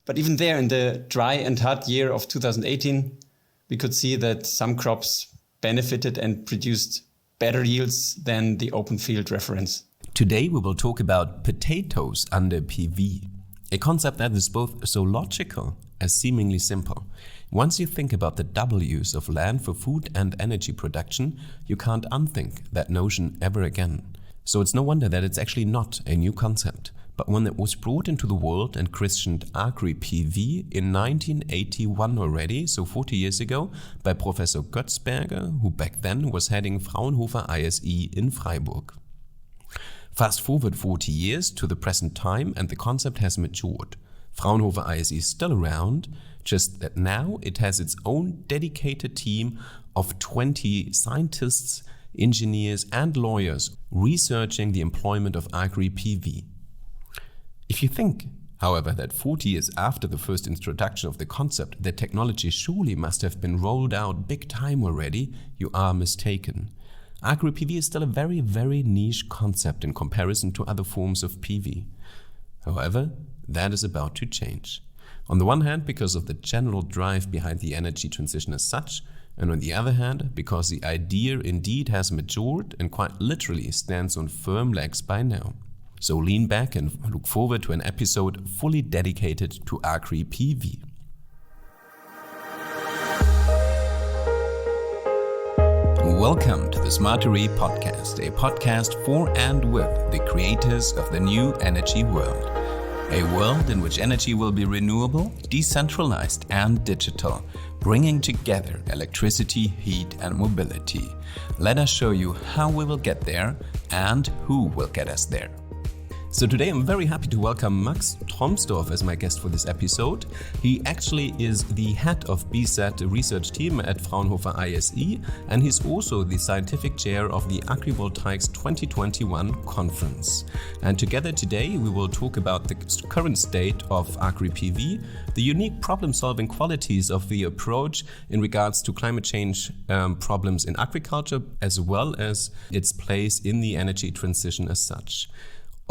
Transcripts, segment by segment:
But even there, in the dry and hot year of 2018, we could see that some crops benefited and produced better yields than the open field reference. Today we will talk about potatoes under PV, a concept that is both so logical as seemingly simple. Once you think about the double use of land for food and energy production, you can't unthink that notion ever again. So it's no wonder that it's actually not a new concept, but one that was brought into the world and christened Agri-PV in 1981 already, so 40 years ago, by Professor Götzberger, who back then was heading Fraunhofer ISE in Freiburg. Fast forward 40 years to the present time and the concept has matured. Fraunhofer ISE is still around, just that now it has its own dedicated team of 20 scientists, engineers and lawyers researching the employment of Agri-PV. If you think, however, that 40 years after the first introduction of the concept, the technology surely must have been rolled out big time already, you are mistaken. Agri-PV is still a very, very niche concept in comparison to other forms of PV. However, that is about to change. On the one hand, because of the general drive behind the energy transition as such, and on the other hand, because the idea indeed has matured and quite literally stands on firm legs by now. So lean back and look forward to an episode fully dedicated to Agri-PV. Welcome to the Smartery podcast, a podcast for and with the creators of the new energy world. A world in which energy will be renewable, decentralized and digital, bringing together electricity, heat and mobility. Let us show you how we will get there and who will get us there. So today I'm very happy to welcome Max Trommsdorff as my guest for this episode. He actually is the head of BSAT research team at Fraunhofer ISE, and he's also the scientific chair of the Agrivoltaics 2021 conference. And together today we will talk about the current state of Agri-PV, the unique problem-solving qualities of the approach in regards to climate change problems in agriculture, as well as its place in the energy transition as such.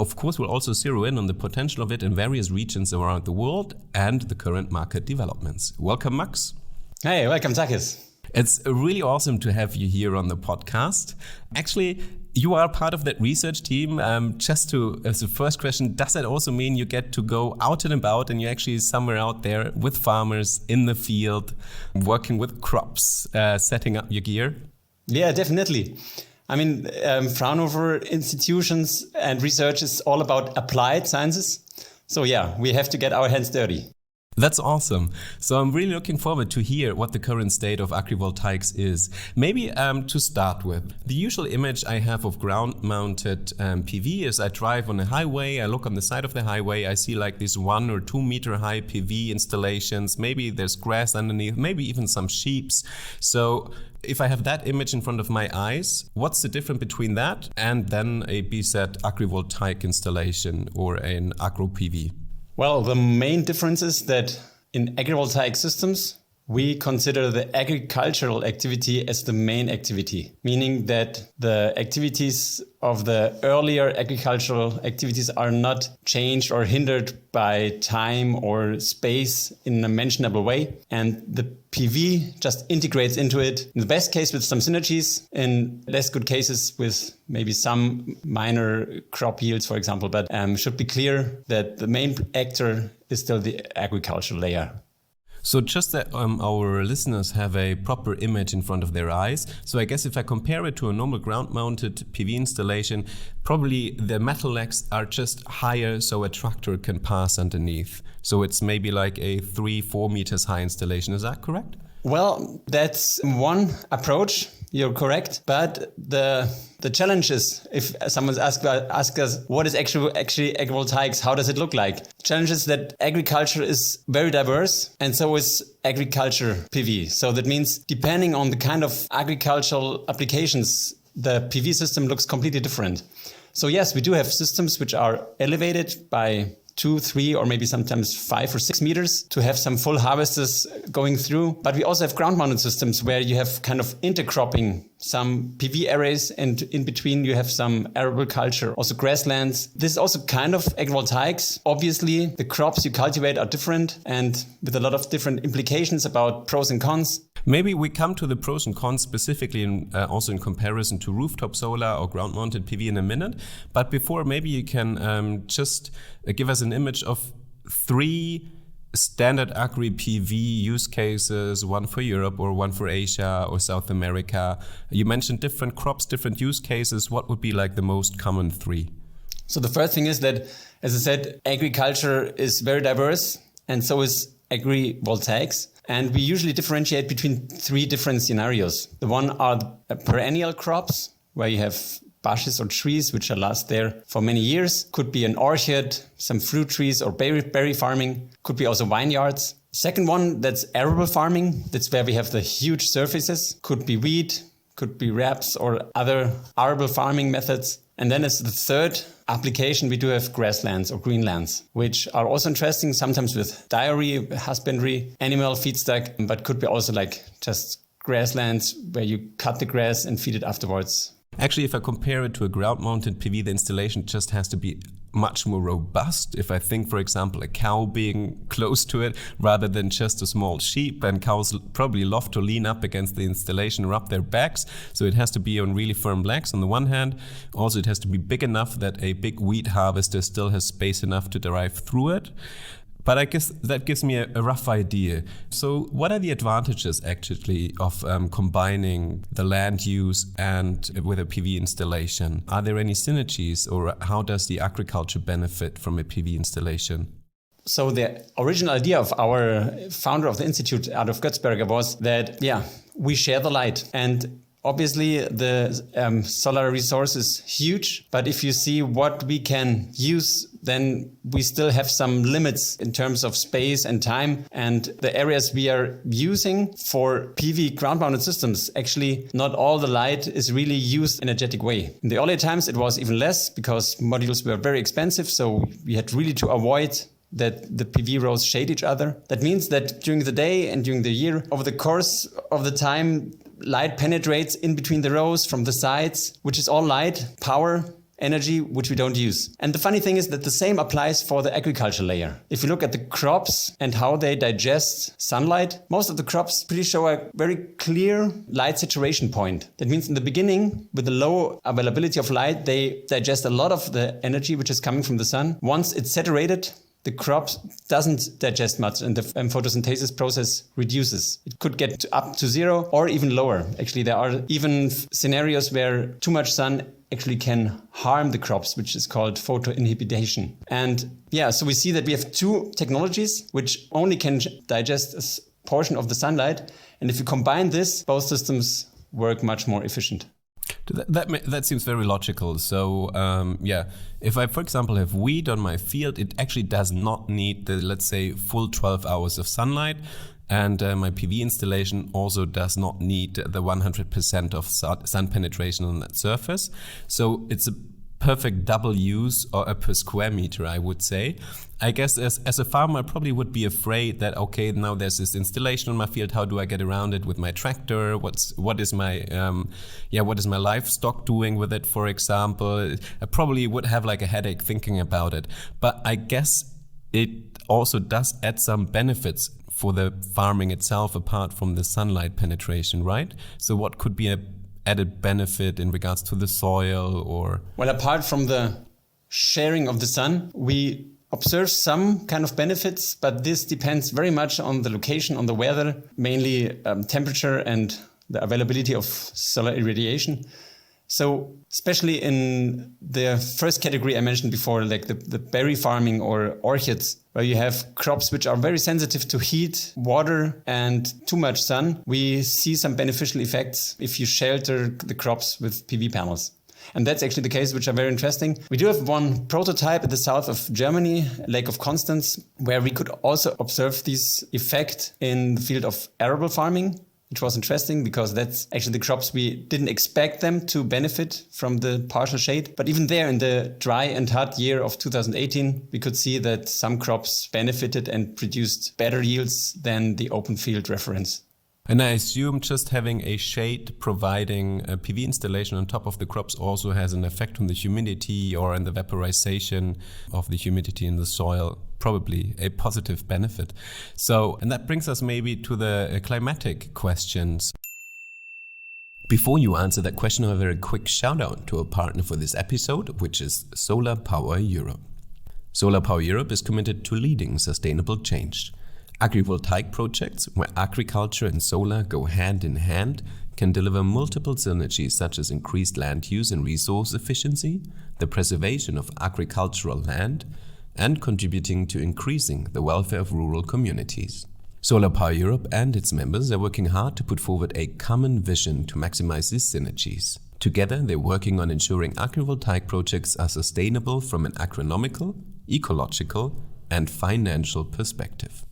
Of course, we'll also zero in on the potential of it in various regions around the world and the current market developments. Welcome, Max. Hey, welcome, Takis. It's really awesome to have you here on the podcast. Actually, you are part of that research team. As the first question, does that also mean you get to go out and about and you're actually somewhere out there with farmers in the field, working with crops, setting up your gear? Yeah, definitely. I mean, Fraunhofer institutions and research is all about applied sciences. So yeah, we have to get our hands dirty. That's awesome. So I'm really looking forward to hear what the current state of agrivoltaics is. Maybe to start with, the usual image I have of ground-mounted PV is I drive on a highway, I look on the side of the highway, I see like these 1 or 2 meter high PV installations, maybe there's grass underneath, maybe even some sheeps. So if I have that image in front of my eyes, what's the difference between that and then a BSAT agrivoltaic installation or an Agro-PV? Well, the main difference is that in agrivoltaic systems, we consider the agricultural activity as the main activity, meaning that the activities of the earlier agricultural activities are not changed or hindered by time or space in a mentionable way. And the PV just integrates into it, in the best case with some synergies, in less good cases with maybe some minor crop yields, for example. But should be clear that the main actor is still the agricultural layer. So just that our listeners have a proper image in front of their eyes. So I guess if I compare it to a normal ground-mounted PV installation, probably the metal legs are just higher so a tractor can pass underneath. So it's maybe like a 3-4 meters high installation. Is that correct? Well, that's one approach. You're correct. But the challenge is, if someone's ask us, what is actually agrivoltaics? How does it look like? The challenge is that agriculture is very diverse, and so is agriculture PV. So that means depending on the kind of agricultural applications, the PV system looks completely different. So yes, we do have systems which are elevated by 2, 3, or maybe sometimes 5 or 6 meters to have some full harvesters going through. But we also have ground-mounted systems where you have kind of intercropping, some PV arrays, and in between you have some arable culture, also grasslands. This is also kind of agrivoltaics. Obviously, the crops you cultivate are different and with a lot of different implications about pros and cons. Maybe we come to the pros and cons specifically also in comparison to rooftop solar or ground-mounted PV in a minute. But before, maybe you can just give us an image of 3 standard Agri-PV use cases, one for Europe or one for Asia or South America. You mentioned different crops, different use cases. What would be like the most common 3? So the first thing is that, as I said, agriculture is very diverse, and so is agrivoltaics. And we usually differentiate between 3 different scenarios. The one are the perennial crops, where you have bushes or trees which last there for many years. Could be an orchard, some fruit trees, or berry farming. Could be also vineyards. Second one, that's arable farming. That's where we have the huge surfaces. Could be wheat, could be raps or other arable farming methods. And then as the third application, we do have grasslands or greenlands, which are also interesting, sometimes with dairy, husbandry, animal feedstock, but could be also like just grasslands where you cut the grass and feed it afterwards. Actually, if I compare it to a ground-mounted PV, the installation just has to be much more robust. If I think, for example, a cow being close to it rather than just a small sheep, and cows probably love to lean up against the installation, rub their backs. So it has to be on really firm legs on the one hand. Also, it has to be big enough that a big wheat harvester still has space enough to drive through it. But I guess that gives me a rough idea. So what are the advantages actually of combining the land use and with a PV installation? Are there any synergies, or how does the agriculture benefit from a PV installation? So the original idea of our founder of the Institute, Adolf Götzberger, was that, we share the light. And obviously, the solar resource is huge, but if you see what we can use, then we still have some limits in terms of space and time. And the areas we are using for PV ground-mounted systems, actually, not all the light is really used in an energetic way. In the early times, it was even less because modules were very expensive, so we had really to avoid that the PV rows shade each other. That means that during the day and during the year, over the course of the time, light penetrates in between the rows from the sides, which is all light, power, energy, which we don't use. And the funny thing is that the same applies for the agriculture layer. If you look at the crops and how they digest sunlight, most of the crops pretty show a very clear light saturation point. That means in the beginning, with the low availability of light, they digest a lot of the energy which is coming from the sun. Once it's saturated, the crop doesn't digest much and the photosynthesis process reduces. It could get up to 0 or even lower. Actually, there are even scenarios where too much sun actually can harm the crops, which is called photoinhibition. And so we see that we have 2 technologies which only can digest a portion of the sunlight. And if you combine this, both systems work much more efficient. That seems very logical. So, if I, for example, have wheat on my field, it actually does not need the, let's say, full 12 hours of sunlight. And my PV installation also does not need the 100% of sun penetration on that surface. So it's a perfect double use or per square meter, I would say. I guess as a farmer, I probably would be afraid that, okay, now there's this installation on my field. How do I get around it with my tractor? What is my livestock doing with it, for example? I probably would have like a headache thinking about it. But I guess it also does add some benefits for the farming itself, apart from the sunlight penetration, right? So what could be a added benefit in regards to the soil or? Well, apart from the sharing of the sun, we observe some kind of benefits, but this depends very much on the location, on the weather, mainly temperature and the availability of solar irradiation. So especially in the first category I mentioned before, like the berry farming or orchards, where you have crops which are very sensitive to heat, water, and too much sun, we see some beneficial effects if you shelter the crops with PV panels. And that's actually the case, which are very interesting. We do have one prototype in the south of Germany, Lake of Constance, where we could also observe this effect in the field of arable farming. which was interesting because that's actually the crops we didn't expect them to benefit from the partial shade. But even there in the dry and hot year of 2018, we could see that some crops benefited and produced better yields than the open field reference. And I assume just having a shade providing a PV installation on top of the crops also has an effect on the humidity or on the vaporization of the humidity in the soil, probably a positive benefit. So, and that brings us maybe to the climatic questions. Before you answer that question, I have a very quick shout out to a partner for this episode, which is Solar Power Europe. Solar Power Europe is committed to leading sustainable change. Agrivoltaic projects, where agriculture and solar go hand in hand, can deliver multiple synergies such as increased land use and resource efficiency, the preservation of agricultural land, and contributing to increasing the welfare of rural communities. Solar Power Europe and its members are working hard to put forward a common vision to maximize these synergies. Together, they're working on ensuring agrivoltaic projects are sustainable from an agronomical, ecological, and financial perspective.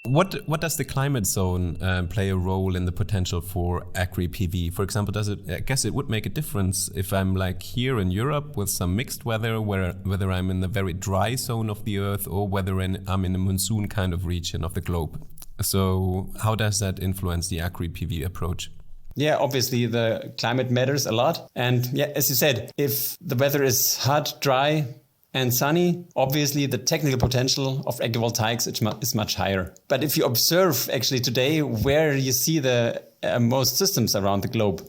What does the climate zone play a role in the potential for Agri-PV? For example, I guess it would make a difference if I'm like here in Europe with some mixed weather, whether I'm in the very dry zone of the earth or whether I'm in a monsoon kind of region of the globe. So how does that influence the Agri-PV approach? Yeah, obviously the climate matters a lot. And yeah, as you said, if the weather is hot, dry, and sunny, obviously the technical potential of agrivoltaics is much higher. But if you observe actually today where you see the most systems around the globe,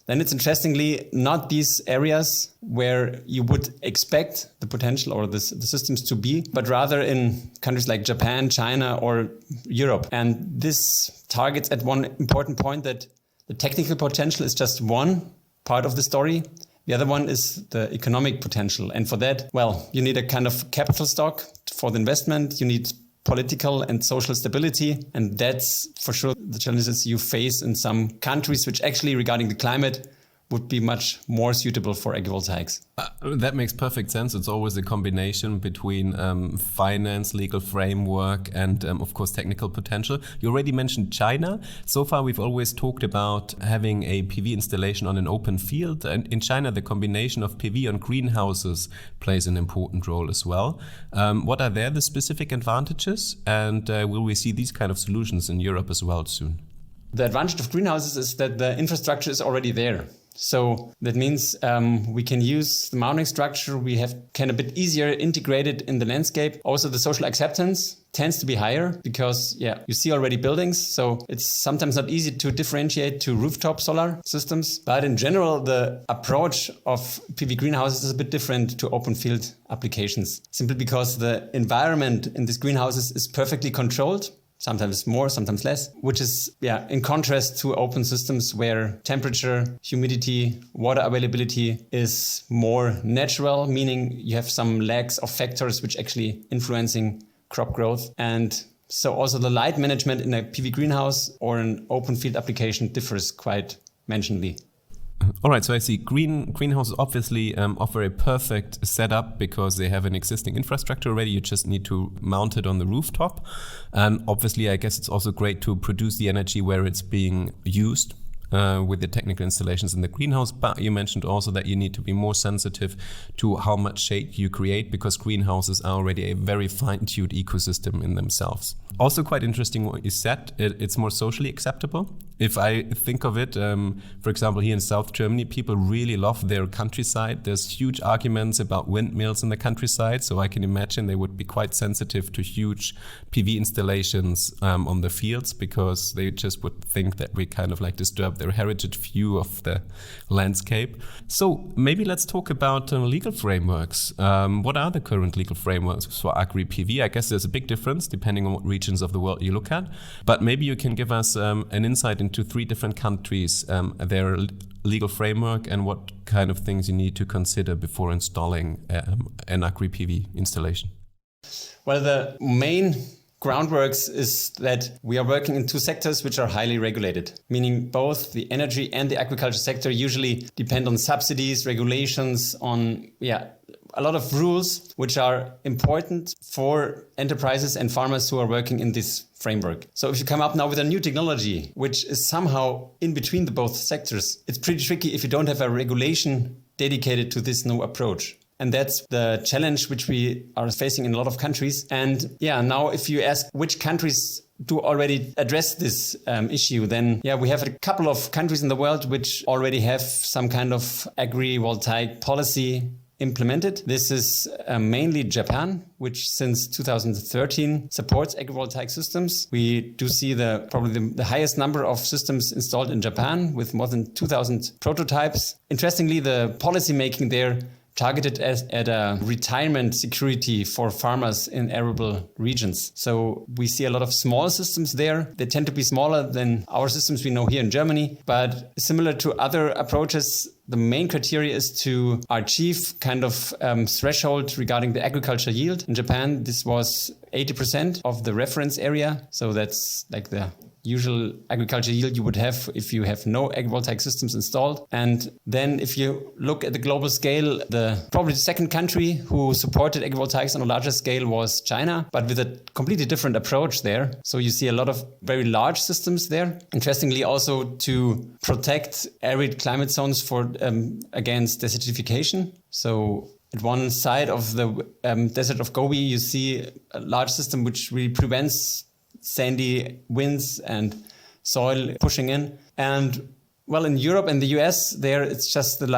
then it's interestingly not these areas where you would expect the potential or the systems to be, but rather in countries like Japan, China, or Europe. And this targets at one important point that the technical potential is just one part of the story. The other one is the economic potential. And for that, well, you need a kind of capital stock for the investment. You need political and social stability. And that's for sure the challenges you face in some countries, which actually regarding the climate would be much more suitable for agrivoltaics. That makes perfect sense. It's always a combination between finance, legal framework, and of course technical potential. You already mentioned China. So far, we've always talked about having a PV installation on an open field. And in China, the combination of PV on greenhouses plays an important role as well. What are the specific advantages? And will we see these kind of solutions in Europe as well soon? The advantage of greenhouses is that the infrastructure is already there. So that means we can use the mounting structure. We can a bit easier integrate it in the landscape. Also, the social acceptance tends to be higher because, you see already buildings. So it's sometimes not easy to differentiate to rooftop solar systems. But in general, the approach of PV greenhouses is a bit different to open field applications, simply because the environment in these greenhouses is perfectly controlled. Sometimes more, sometimes less, which is, in contrast to open systems where temperature, humidity, water availability is more natural, meaning you have some lags of factors which actually influencing crop growth. And so also the light management in a PV greenhouse or an open field application differs quite mentionably. All right, so I see greenhouses obviously offer a perfect setup because they have an existing infrastructure already. You just need to mount it on the rooftop. And obviously, I guess it's also great to produce the energy where it's being used with the technical installations in the greenhouse. But you mentioned also that you need to be more sensitive to how much shade you create because greenhouses are already a very fine-tuned ecosystem in themselves. Also quite interesting what you said, it's more socially acceptable. If I think of it, for example, here in South Germany, people really love their countryside. There's huge arguments about windmills in the countryside, so I can imagine they would be quite sensitive to huge PV installations on the fields because they just would think that we kind of like disturb their heritage view of the landscape. So maybe let's talk about legal frameworks. What are the current legal frameworks for Agri-PV? I guess there's a big difference depending on what regions of the world you look at, but maybe you can give us an insight into 3 different countries, their legal framework and what kind of things you need to consider before installing an Agri-PV installation. Well, the main groundworks is that we are working in two sectors which are highly regulated, meaning both the energy and the agriculture sector usually depend on subsidies, regulations, on a lot of rules which are important for enterprises and farmers who are working in this framework. So if you come up now with a new technology which is somehow in between the both sectors, it's pretty tricky if you don't have a regulation dedicated to this new approach. And that's the challenge which we are facing in a lot of countries. And now if you ask which countries do already address this issue, then we have a couple of countries in the world which already have some kind of agrivoltaic policy implemented. This is mainly Japan, which since 2013 supports agrivoltaic systems. We do see probably the highest number of systems installed in Japan with more than 2,000 prototypes. Interestingly, the policy making there targeted at a retirement security for farmers in arable regions. So we see a lot of small systems there. They tend to be smaller than our systems we know here in Germany, but similar to other approaches, the main criteria is to achieve kind of threshold regarding the agricultural yield. In Japan, this was 80% of the reference area. So that's like the usual agricultural yield you would have if you have no agrivoltaic systems installed. And then if you look at the global scale, probably the second country who supported agrivoltaics on a larger scale was China, but with a completely different approach there. So you see a lot of very large systems there. Interestingly, also to protect arid climate zones against desertification. So at one side of the desert of Gobi, you see a large system which really prevents sandy winds and soil pushing in. And well, in Europe and the US, there it's just the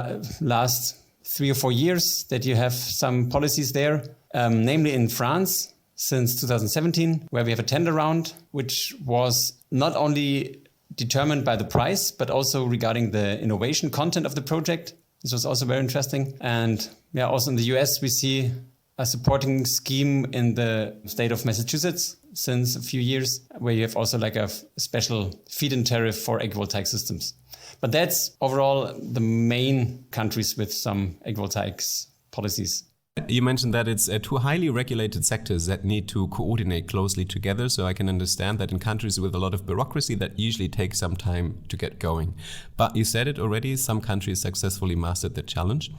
last 3 or 4 years that you have some policies there, namely in France since 2017, where we have a tender round, which was not only determined by the price, but also regarding the innovation content of the project. This was also very interesting. And also in the US, we see a supporting scheme in the state of Massachusetts since a few years, where you have also like a special feed-in tariff for agrivoltaic systems. But that's overall the main countries with some agrivoltaics policies. You mentioned that it's two highly regulated sectors that need to coordinate closely together. So I can understand that in countries with a lot of bureaucracy, that usually takes some time to get going. But you said it already, some countries successfully mastered the challenge.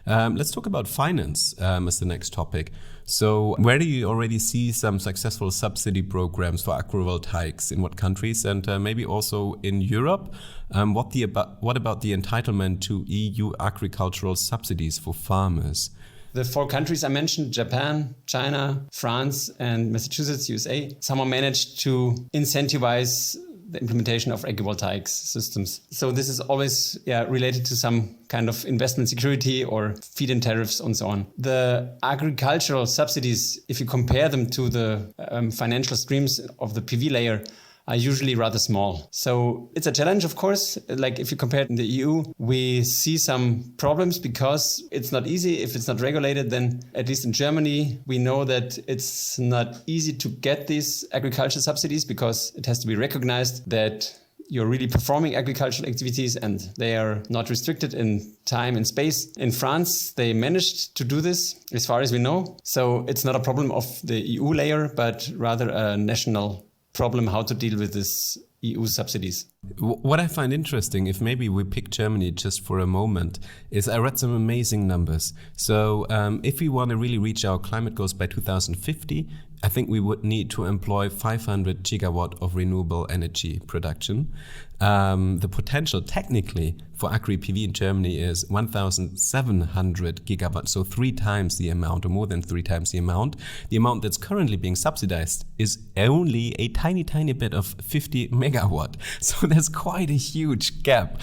Let's talk about finance as the next topic. So where do you already see some successful subsidy programs for agrivoltaics? In what countries? And maybe also in Europe? What about the entitlement to EU agricultural subsidies for farmers? The 4 countries I mentioned, Japan, China, France, and Massachusetts, USA, somehow managed to incentivize the implementation of agrivoltaic systems. So this is always related to some kind of investment security or feed-in tariffs and so on. The agricultural subsidies, if you compare them to the financial streams of the PV layer, are usually rather small. So it's a challenge, of course. Like if you compare it in the EU, we see some problems because it's not easy. If it's not regulated, then at least in Germany, we know that it's not easy to get these agricultural subsidies because it has to be recognized that you're really performing agricultural activities and they are not restricted in time and space. In France, they managed to do this as far as we know. So it's not a problem of the EU layer, but rather a national problem how to deal with this EU subsidies. What I find interesting, if maybe we pick Germany just for a moment, is I read some amazing numbers. So if we want to really reach our climate goals by 2050, I think we would need to employ 500 gigawatt of renewable energy production. The potential technically for Agri-PV in Germany is 1,700 gigawatts, so 3 times the amount or more than 3 times the amount. The amount that's currently being subsidized is only a tiny bit of 50 megawatt. So there's quite a huge gap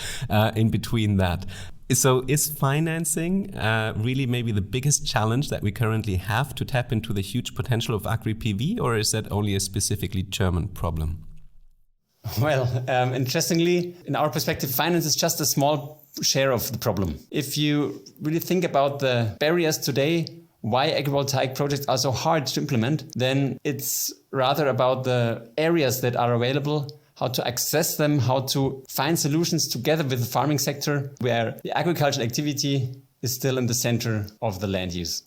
in between that. So is financing really maybe the biggest challenge that we currently have to tap into the huge potential of Agri-PV, or is that only a specifically German problem? Well, interestingly, in our perspective, finance is just a small share of the problem. If you really think about the barriers today, why agrivoltaic projects are so hard to implement, then it's rather about the areas that are available, how to access them, how to find solutions together with the farming sector, where the agricultural activity is still in the center of the land use.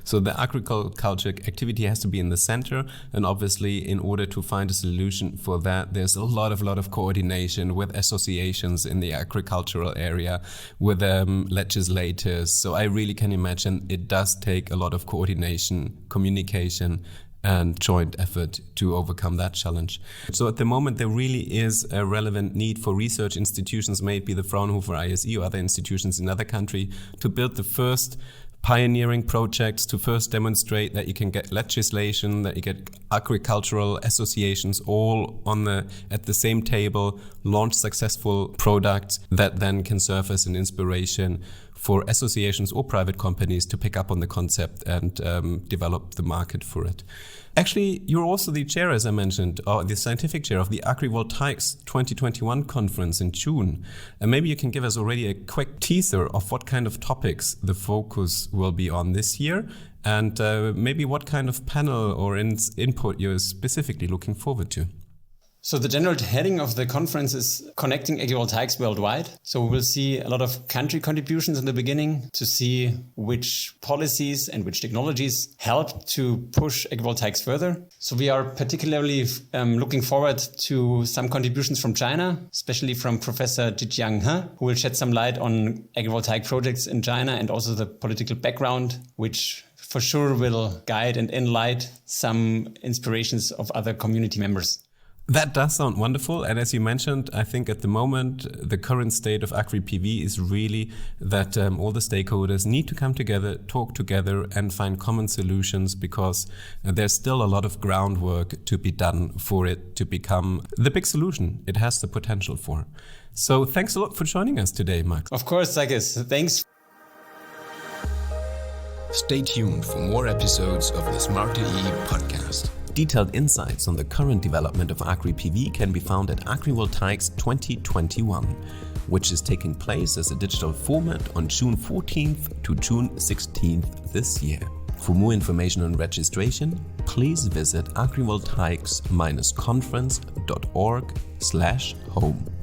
So the agriculture activity has to be in the center, and obviously in order to find a solution for that, there's a lot of coordination with associations in the agricultural area, with legislators. So I really can imagine it does take a lot of coordination, communication, and joint effort to overcome that challenge. So at the moment, there really is a relevant need for research institutions, maybe the Fraunhofer ISE or other institutions in other countries, to build the first pioneering projects, to first demonstrate that you can get legislation, that you get agricultural associations all at the same table, launch successful products that then can serve as an inspiration for associations or private companies to pick up on the concept and develop the market for it. Actually, you're also the chair, as I mentioned, or the scientific chair of the Agrivoltaics 2021 conference in June. And maybe you can give us already a quick teaser of what kind of topics the focus will be on this year, and maybe what kind of panel or input you're specifically looking forward to. So the general heading of the conference is Connecting Agrivoltaics Worldwide. So we will see a lot of country contributions in the beginning to see which policies and which technologies help to push agrivoltaics further. So we are particularly looking forward to some contributions from China, especially from Professor Zhijiang He, who will shed some light on agrivoltaic projects in China and also the political background, which for sure will guide and enlighten some inspirations of other community members. That does sound wonderful. And as you mentioned, I think at the moment, the current state of Agri-PV is really that all the stakeholders need to come together, talk together and find common solutions, because there's still a lot of groundwork to be done for it to become the big solution it has the potential for. So thanks a lot for joining us today, Max. Of course, Sakis. Thanks. Stay tuned for more episodes of the Smarter E podcast. Detailed insights on the current development of Agri-PV can be found at Agrivoltaics 2021, which is taking place as a digital format on June 14th to June 16th this year. For more information on registration, please visit agrivoltaics-conference.org/home.